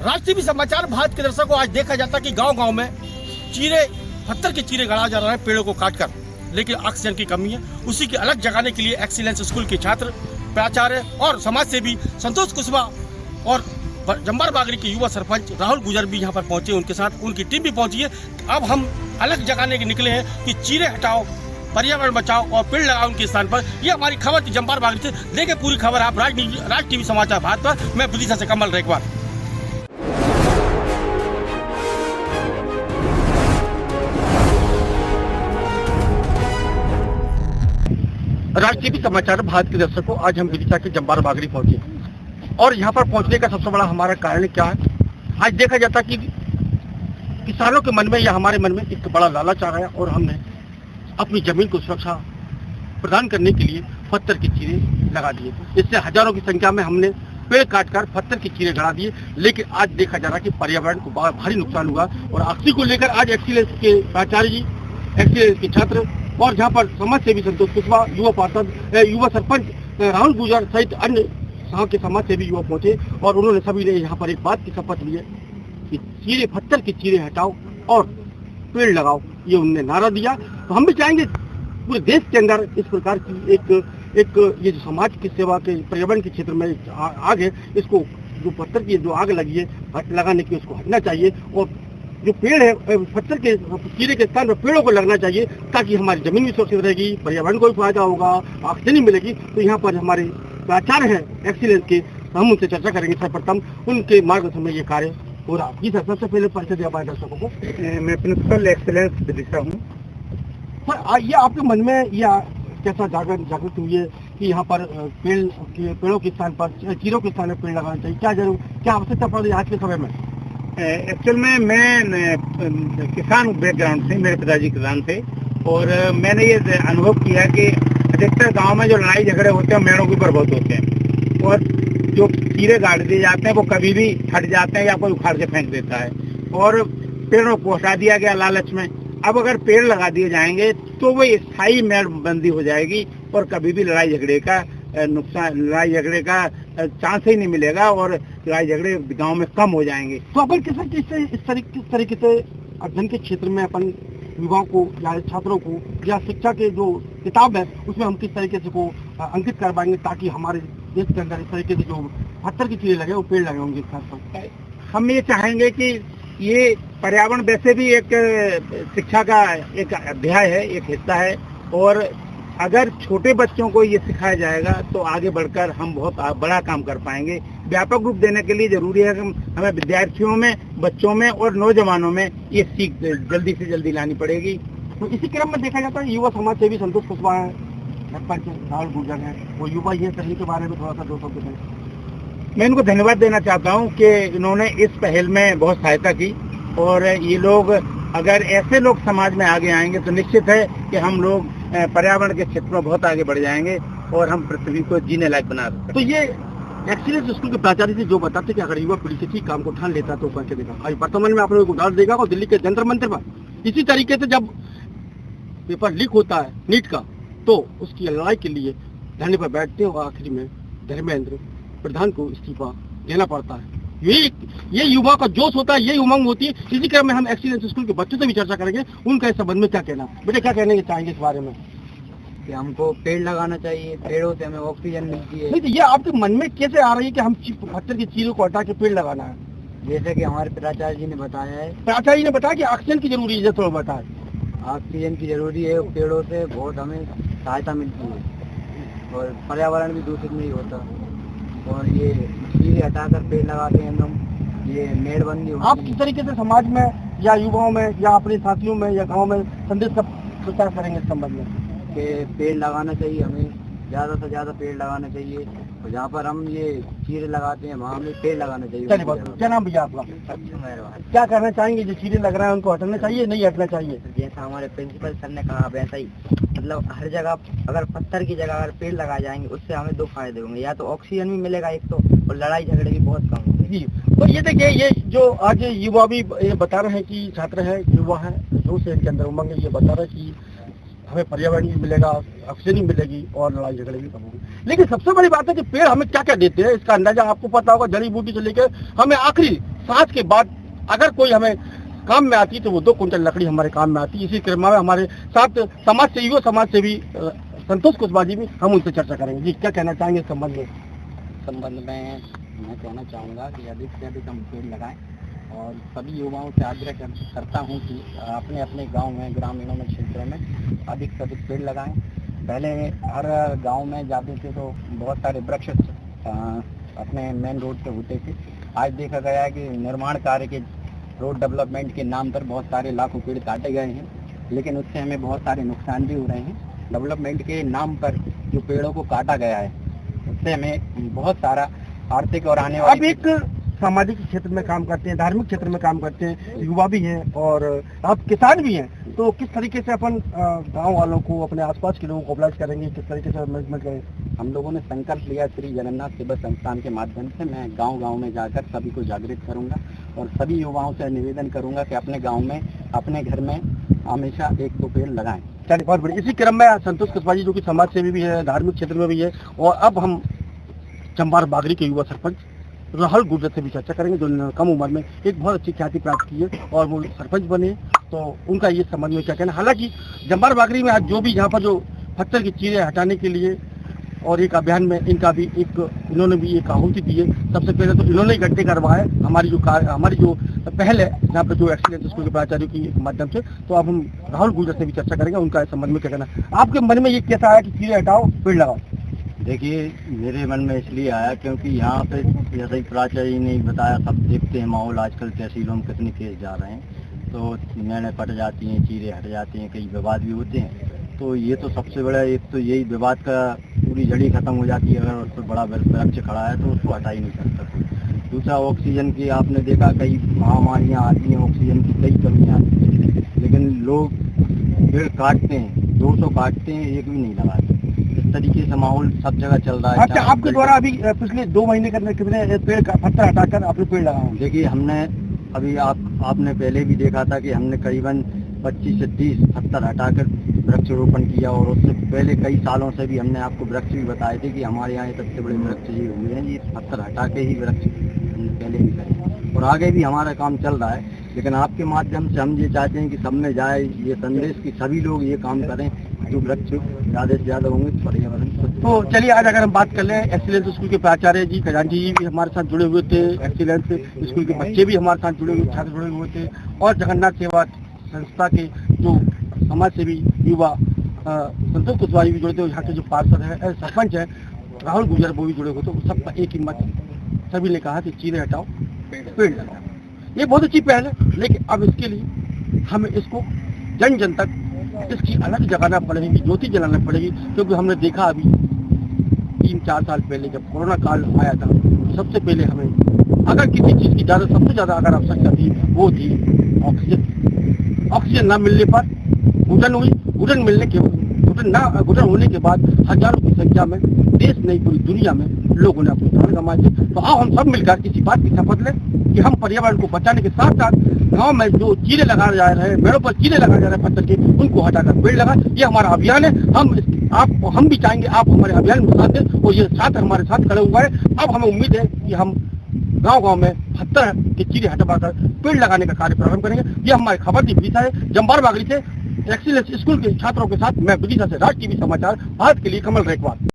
राष्ट्रीय समाचार भारत के दर्शकों को आज देखा जाता कि गांव-गांव में चीरे, पत्थर के चीरे गड़ा जा रहे हैं पेड़ों को काटकर, लेकिन ऑक्सीजन की कमी है। उसी की अलग जगाने के लिए एक्सीलेंस स्कूल के छात्र, प्राचार्य और समाज सेवी संतोष कुशवाहा और जंबार बागड़ी के युवा सरपंच राहुल गुजर भी यहाँ पर पहुंचे, उनके साथ उनकी टीम भी पहुंची है। अब हम अलग जगाने के निकले हैं कि चीरे हटाओ, पर्यावरण बचाओ और पेड़ लगाओ उनके स्थान पर। ये हमारी खबर थी जंबार बागड़ी से। देखें पूरी खबर आप राज टीवी समाचार भारत पर। मैं विदिशा से कमल रेखवार। राज टीवी समाचार भारत के दर्शकों, आज हम विदिशा के जंबार बागड़ी पहुंचे और यहाँ पर पहुंचने का सबसे बड़ा हमारा कारण क्या है। आज देखा जाता कि किसानों के मन में या हमारे मन में एक बड़ा लालच आ गया और हमने अपनी जमीन को सुरक्षा प्रदान करने के लिए पत्थर के चीरे लगा दिए। इससे हजारों की संख्या में हमने पेड़ काटकर पत्थर के चीरे गड़ा दिए, लेकिन आज देखा जा रहा कि पर्यावरण को भारी नुकसान हुआ। और ऑक्सी को लेकर आज एक्सीलेंस के प्राचार्य जी, एक्सीलेंस के छात्र और जहाँ पर समाज सेवी संतोष कुशवाहा, युवा पार्षद, युवा सरपंच राहुल गुजर सहित अन्य यहाँ के समाज सेवी युवा पहुंचे और उन्होंने सभी ने यहाँ पर एक बात की शपथ ली है कि चीरे, पत्थर के चीरे हटाओ और पेड़ लगाओ। ये उन्होंने नारा दिया। तो हम भी चाहेंगे पूरे देश के अंदर इस प्रकार की एक ये जो समाज की सेवा के पर्यावरण के क्षेत्र में आग है, इसको जो पत्थर की जो आग लगी है लगाने की उसको हटना चाहिए और जो पेड़ है पत्थर के चीरे के स्थान पर पेड़ों को लगना चाहिए, ताकि हमारी जमीन भी सुरक्षित रहेगी, पर्यावरण को भी फायदा होगा, ऑक्सीजन मिलेगी। तो यहाँ पर हमारे प्राचार्य हैं एक्सीलेंस के, हम उनसे चर्चा करेंगे। सर्वप्रथम उनके मार्गदर्शन में ये कार्य हो रहा। जी सर, सबसे पहले परिचय दिया हमारे दर्शकों को। मैं प्रिंसिपल एक्सीलेंस विदिशा हूँ। सर, ये आपके मन में या कैसा जागृत हुई है कि यहाँ पर पेड़ों के स्थान पर चीरों के स्थान पर पेड़ लगाना चाहिए? क्या आवश्यकता पड़ रही है आज के समय में? एक्चुअल में मैं किसान बैकग्राउंड से, मेरे पिताजी किसान थे और मैंने ये अनुभव किया कि अधिकतर गांव में जो लड़ाई झगड़े होते हैं मेड़ों के ऊपर बहुत होते हैं और जो चीरे गाड़ दिए जाते हैं वो कभी भी हट जाते हैं या कोई उखाड़ के फेंक देता है और पेड़ों को हटा दिया गया लालच में। अब अगर पेड़ लगा दिए जाएंगे तो वो स्थायी मेड़ बंदी हो जाएगी और कभी भी लड़ाई झगड़े का चांस ही नहीं मिलेगा और लड़ाई झगड़े गांव में कम हो जाएंगे। तो अपन इस तरीके से अध्ययन के क्षेत्र में अपन युवाओं को या छात्रों को या शिक्षा के जो किताब है उसमें हम किस तरीके से को अंकित कर पाएंगे ताकि हमारे देश के अंदर इस तरीके से जो पत्थर की चीजें लगे वो पेड़ लगे होंगे? हम ये चाहेंगे कि ये पर्यावरण वैसे भी एक शिक्षा का एक अध्याय है, एक हिस्सा है और अगर छोटे बच्चों को ये सिखाया जाएगा तो आगे बढ़कर हम बहुत बड़ा काम कर पाएंगे। व्यापक रूप देने के लिए जरूरी है कि हमें विद्यार्थियों में, बच्चों में और नौजवानों में ये सीख जल्दी से जल्दी लानी पड़ेगी। तो इसी क्रम में देखा जाता है युवा समाज सेवी संतोष कुशवाहा है, सरपंच राहुल गुजर है, वो युवा ये करने के बारे में थोड़ा सा 2 शब्द करें। मैं इनको धन्यवाद देना चाहता हूँ कि इन्होंने इस पहल में बहुत सहायता की और ये लोग, अगर ऐसे लोग समाज में आगे आएंगे तो निश्चित है कि हम लोग पर्यावरण के क्षेत्र में बहुत आगे बढ़ जाएंगे और हम पृथ्वी को जीने लायक बना सकते। तो ये एक्सीलेंस स्कूल के प्राचार्य जी जो बताते कि अगर युवा पीढ़ी किसी काम को ठान लेता तो करके देगा। आज वर्तमान में आप लोगों को उदाहरण देगा और दिल्ली के जंतर मंतर पर इसी तरीके से जब पेपर लीक होता है नीट का तो उसकी लड़ाई के लिए धरने पर बैठते हैं और आखिरी में धर्मेंद्र प्रधान को इस्तीफा देना पड़ता है। ये युवा का जोश होता है, ये उमंग होती है। इसी क्रम में हम एक्सीलेंस स्कूल के बच्चों से भी चर्चा करेंगे, उनका इस संबंध में क्या कहना। बेटा, क्या कहने चाहेंगे इस बारे में? कि हमको पेड़ लगाना चाहिए, पेड़ों से हमें ऑक्सीजन मिलती है। नहीं तो ये आपके मन में कैसे आ रही है कि हम पत्थर की चीरों को हटा के पेड़ लगाना है? जैसे कि हमारे प्राचार्य जी ने बताया है। प्राचार्य जी ने बताया कि ऑक्सीजन की जरूरी है, थोड़ा बताए। ऑक्सीजन की जरूरी है, पेड़ों से बहुत हमें सहायता मिलती है और पर्यावरण भी दूषित नहीं होता और ये चीरे हटाकर पेड़ लगाते हैं हम, ये मेड़बंदी होती है। आप किस तरीके से समाज में या युवाओं में या अपने साथियों में या गाँव में संदेश का प्रचार करेंगे इस संबंध में? कि पेड़ लगाना चाहिए, हमें ज़्यादा से ज़्यादा पेड़ लगाना चाहिए और जहाँ पर हम ये चीरे लगाते हैं वहाँ हमें पेड़ लगाना चाहिए। चलिए बात, क्या नाम भैया आपका? क्या करना चाहेंगे? जो चीरे लग रहा है उनको हटाना चाहिए, नहीं हटना चाहिए? जैसा हमारे प्रिंसिपल सर ने कहा वैसा ही, मतलब हर जगह अगर पत्थर की जगह अगर पेड़ लगाए जाएंगे उससे हमें 2 फायदे होंगे। या तो ऑक्सीजन भी मिलेगा एक तो, और लड़ाई झगड़े भी बहुत कम होंगे। जी, तो ये देखिए, ये जो आज युवा भी ये बता रहे हैं कि छात्र है, युवा है, जोश है इनके अंदर, उमंग है, ये बता रहे हैं कि हमें पर्यावरण भी मिलेगा, ऑक्सीजन भी मिलेगी और लड़ाई झगड़े भी कम होंगे। लेकिन सबसे बड़ी बात है कि पेड़ हमें क्या क्या देते हैं, इसका अंदाजा आपको पता होगा। जड़ी बूटी से लेकर हमें आखिरी सांस के बाद अगर कोई हमें काम में आती तो वो 2 कुंटल लकड़ी हमारे काम में आती। इसी क्रम में हमारे साथ समाज सेवी संतोष कुशवाहा जी भी, हम उनसे चर्चा करेंगे। जी, क्या कहना चाहेंगे इस संबंध में? मैं कहना चाहूँगा कि अधिक से अधिक हम पेड़ लगाएं और सभी युवाओं से आग्रह करता हूँ कि अपने अपने गांव में, ग्रामीणों में, क्षेत्रों में अधिक से अधिक पेड़ लगाएं। पहले हर गांव में जाते थे तो बहुत सारे वृक्ष अपने मेन रोड पे होते थे। आज देखा गया है कि निर्माण कार्य के, रोड डेवलपमेंट के नाम पर बहुत सारे लाखों पेड़ काटे गए हैं, लेकिन उससे हमें बहुत सारे नुकसान भी हो रहे हैं। डेवलपमेंट के नाम पर जो पेड़ों को काटा गया है उससे हमें बहुत सारा आर्थिक और आने वाली, अब एक सामाजिक क्षेत्र में काम करते हैं, धार्मिक क्षेत्र में काम करते हैं, युवा भी हैं और आप किसान भी हैं, तो किस तरीके से अपन गांव वालों को, अपने आसपास के लोगों को मोबिलाइज करेंगे, किस तरीके से मैनेजमेंट करेंगे? हम लोगों ने संकल्प लिया श्री जगन्नाथ सेवा संस्थान के माध्यम से। मैं गांव-गांव में जाकर सभी को जागृत करूंगा और सभी युवाओं से निवेदन करूंगा कि अपने गांव में, अपने घर में हमेशा 1-2 पेड़ लगाएं। चलिए, बहुत बढ़िया। इसी क्रम में संतोष कुशवाहा जी जो कि समाज सेवी भी है, धार्मिक क्षेत्र में भी है, और अब हम चंबार बागरी के युवा सरपंच राहुल गुर्जर से भी चर्चा करेंगे, जो कम उम्र में एक बहुत अच्छी ख्याति प्राप्त की है और वो सरपंच बने, तो उनका ये संबंध में क्या कहना। हालांकि चंबार बागरी में आज जो भी यहाँ पर जो पत्थर की चीरें हटाने के लिए और एक अभियान में इनका भी इन्होंने भी एक आहुति दी है। सबसे पहले तो इन्होंने ही गड्ढे करवाए, हमारी जो पहल है यहाँ पर जो एक्सीलेंस स्कूल के प्राचार्यों की माध्यम से। तो अब हम राहुल गुर्जर से भी चर्चा करेंगे, उनका इस संबंध में क्या कहना। आपके मन में ये कैसा आया कि चीरें हटाओ, पेड़ लगाओ? देखिए, मेरे मन में इसलिए आया क्योंकि यहाँ पे जैसे ही प्राचार्य ने बताया, सब देखते हैं माहौल, आजकल तहसीलों में कितने केस जा रहे हैं, तो निर्णय पट जाती हैं, चीरें हट जाती हैं, कई विवाद भी होते हैं। तो ये तो सबसे बड़ा, एक तो यही विवाद का पूरी जड़ी खत्म हो जाती है। अगर उस पर बड़ा वृक्ष खड़ा है तो उसको हटा ही नहीं सकता कोई। दूसरा, ऑक्सीजन की आपने देखा कई महामारियाँ आती हैं, ऑक्सीजन की कई कमियाँ आती हैं, लेकिन लोग पेड़ काटते हैं, 200 काटते हैं, एक भी नहीं लगाते। इस तरीके से माहौल सब जगह चल रहा है। अच्छा, आपके द्वारा अभी पिछले 2 महीने करने कितने पेड़ का पत्थर हटाकर आपने पेड़ लगाए? देखिए, हमने अभी आपने पहले भी देखा था कि हमने करीबन 25 से 30 पत्थर हटाकर वृक्षारोपण किया, और उससे पहले कई सालों से भी हमने आपको वृक्ष भी बताए थे कि हमारे यहाँ सबसे बड़े वृक्ष ये हुए हैं। ये पत्थर हटा के ही वृक्ष हमने पहले भी करे और आगे भी हमारा काम चल रहा है। लेकिन आपके माध्यम से हम ये चाहते हैं कि सब में जाए ये संदेश कि सभी लोग ये काम करें, जो वृक्ष ज़्यादा से ज़्यादा होंगे तो पर्यावरण। तो चलिए, आज अगर हम बात कर लें, एक्सीलेंस स्कूल के प्राचार्य जी खजांची जी भी हमारे साथ जुड़े हुए थे, एक्सीलेंस स्कूल के बच्चे भी हमारे साथ जुड़े हुए, छात्र जुड़े हुए थे, और जगन्नाथ सेवा संस्था के जो समाज सेवी युवा संतोष कुशवाहा भी जुड़े थे, यहाँ के जो पार्षद है, सरपंच है राहुल गुर्जर, वो भी जुड़े हुए थे। सबका एक ही मत, सभी ने कहा कि चीरें हटाओ, पेड़ लगाओ। ये बहुत अच्छी पहल है, लेकिन अब इसके लिए हमें इसको जन जन तक इसकी अलग जगाना पड़ेगी, ज्योति जलाना पड़ेगी। क्योंकि हमने देखा अभी 3-4 साल पहले जब कोरोना काल आया था, सबसे पहले हमें अगर किसी चीज़ की सबसे ज़्यादा अगर आवश्यकता थी, वो थी ऑक्सीजन। ऑक्सीजन न मिलने पर घुटन हुई, घुटन होने के बाद हजारों की संख्या में देश नहीं पूरी दुनिया में लोगों ने अपने प्राण गंवाए थे। तो आओ हम सब मिलकर इसी बात की शपथ लें कि हम पर्यावरण को बचाने के साथ साथ गांव में जो चीरे लगाए जा रहे हैं, पेड़ों पर चीरे लगाए जा रहे हैं पत्थर के, उनको हटाकर पेड़ लगाएं। ये हमारा अभियान है। हम भी चाहेंगे आप हमारे अभियान में साथ दें, और ये साथ हमारे साथ खड़े हुआ है। अब हमें उम्मीद है कि हम गांव-गांव में पत्थर के चीरे हटवाकर पेड़ लगाने का कार्य प्रारंभ करेंगे। ये हमारी खबर थी विदिशा है, जंबार बागरी से एक्सीलेंस स्कूल के छात्रों के साथ मैं विदिशा से, राज टीवी समाचार भारत के लिए कमल रेखवाल।